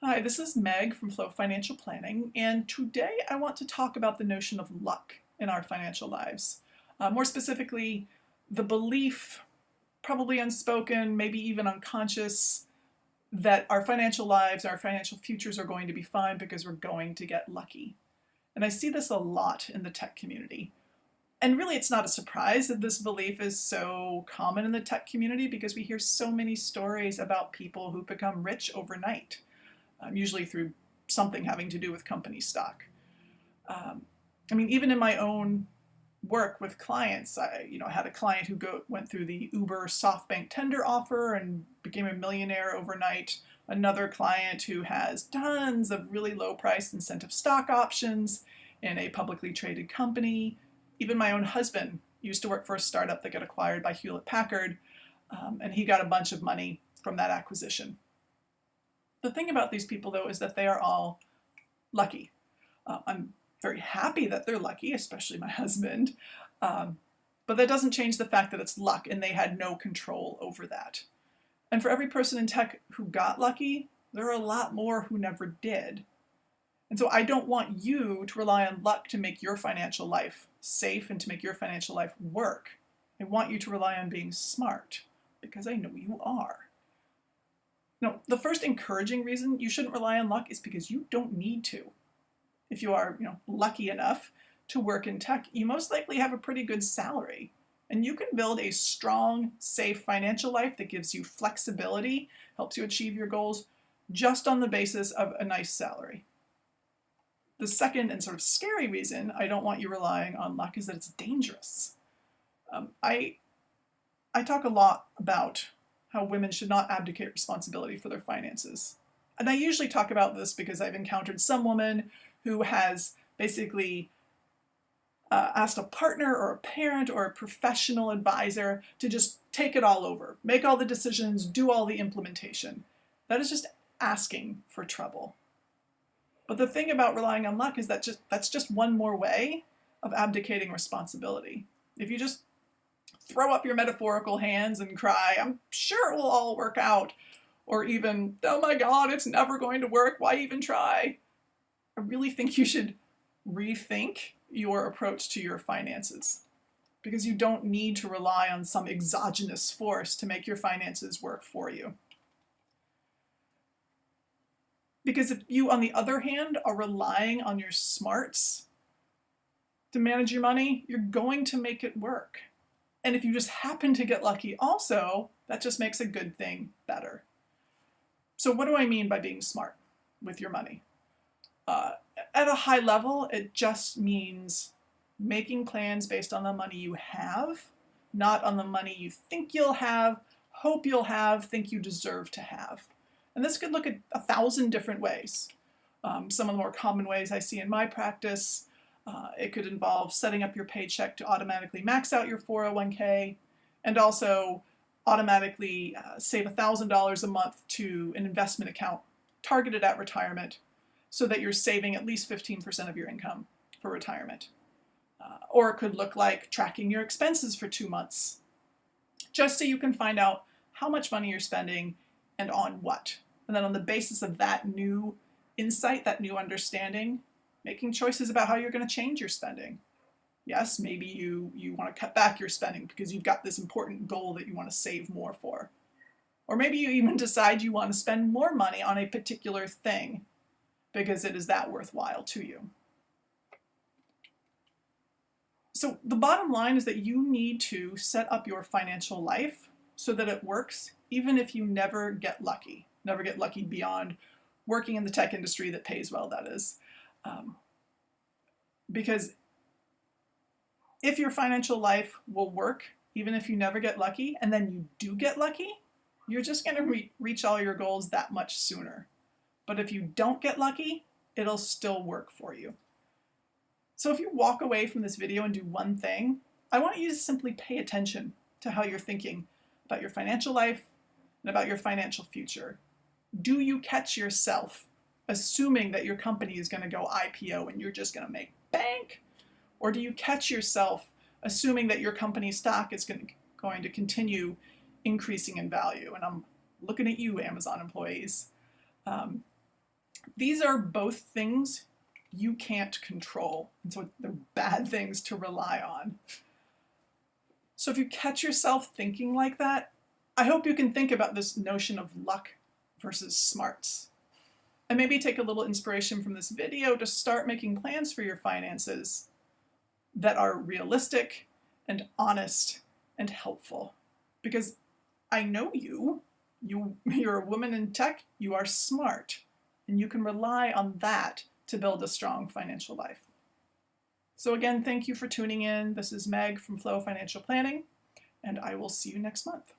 Hi, this is Meg from Flow Financial Planning, and today I want to talk about the notion of luck in our financial lives. More specifically, the belief, probably unspoken, maybe even unconscious, that our financial lives, our financial futures are going to be fine because we're going to get lucky. And I see this a lot in the tech community. And really, it's not a surprise that this belief is so common in the tech community because we hear so many stories about people who become rich overnight, usually through something having to do with company stock. Um, I mean, even in my own work with clients, I had a client who went through the Uber SoftBank tender offer and became a millionaire overnight. Another client who has tons of really low priced incentive stock options in a publicly traded company. Even my own husband used to work for a startup that got acquired by Hewlett Packard, and he got a bunch of money from that acquisition. The thing about these people, though, is that they are all lucky. I'm very happy that they're lucky, especially my husband. But that doesn't change the fact that it's luck and they had no control over that. And for every person in tech who got lucky, there are a lot more who never did. And so I don't want you to rely on luck to make your financial life safe and to make your financial life work. I want you to rely on being smart because I know you are. Now, the first encouraging reason you shouldn't rely on luck is because you don't need to. If you are, lucky enough to work in tech, you most likely have a pretty good salary. And you can build a strong, safe financial life that gives you flexibility, helps you achieve your goals, just on the basis of a nice salary. The second and sort of scary reason I don't want you relying on luck is that it's dangerous. I talk a lot about how women should not abdicate responsibility for their finances. And I usually talk about this because I've encountered some woman who has basically asked a partner or a parent or a professional advisor to just take it all over, make all the decisions, do all the implementation. That is just asking for trouble. But the thing about relying on luck is that that's just one more way of abdicating responsibility. If you just throw up your metaphorical hands and cry, I'm sure it will all work out. Or even, oh my God, it's never going to work. Why even try? I really think you should rethink your approach to your finances because you don't need to rely on some exogenous force to make your finances work for you. Because if you, on the other hand, are relying on your smarts to manage your money, you're going to make it work. And if you just happen to get lucky also, that just makes a good thing better. So what do I mean by being smart with your money? At a high level, it just means making plans based on the money you have, not on the money you think you'll have, hope you'll have, think you deserve to have. And this could look at 1,000 different ways. Some of the more common ways I see in my practice, it could involve setting up your paycheck to automatically max out your 401k and also automatically save $1,000 a month to an investment account targeted at retirement so that you're saving at least 15% of your income for retirement. Or it could look like tracking your expenses for 2 months, just so you can find out how much money you're spending and on what. And then on the basis of that new insight, that new understanding, making choices about how you're going to change your spending. Yes, maybe you want to cut back your spending because you've got this important goal that you want to save more for. Or maybe you even decide you want to spend more money on a particular thing because it is that worthwhile to you. So the bottom line is that you need to set up your financial life so that it works, even if you never get lucky beyond working in the tech industry that pays well, that is. Because if your financial life will work, even if you never get lucky, and then you do get lucky, you're just going to reach all your goals that much sooner. But if you don't get lucky, it'll still work for you. So if you walk away from this video and do one thing, I want you to simply pay attention to how you're thinking about your financial life and about your financial future. Do you catch yourself assuming that your company is going to go IPO and you're just going to make bank? Or do you catch yourself assuming that your company's stock is going to continue increasing in value? And I'm looking at you, Amazon employees. These are both things you can't control, and so they're bad things to rely on. So if you catch yourself thinking like that, I hope you can think about this notion of luck versus smarts. And maybe take a little inspiration from this video to start making plans for your finances that are realistic and honest and helpful. Because I know you're a woman in tech, you are smart, and you can rely on that to build a strong financial life. So again, thank you for tuning in. This is Meg from Flow Financial Planning, and I will see you next month.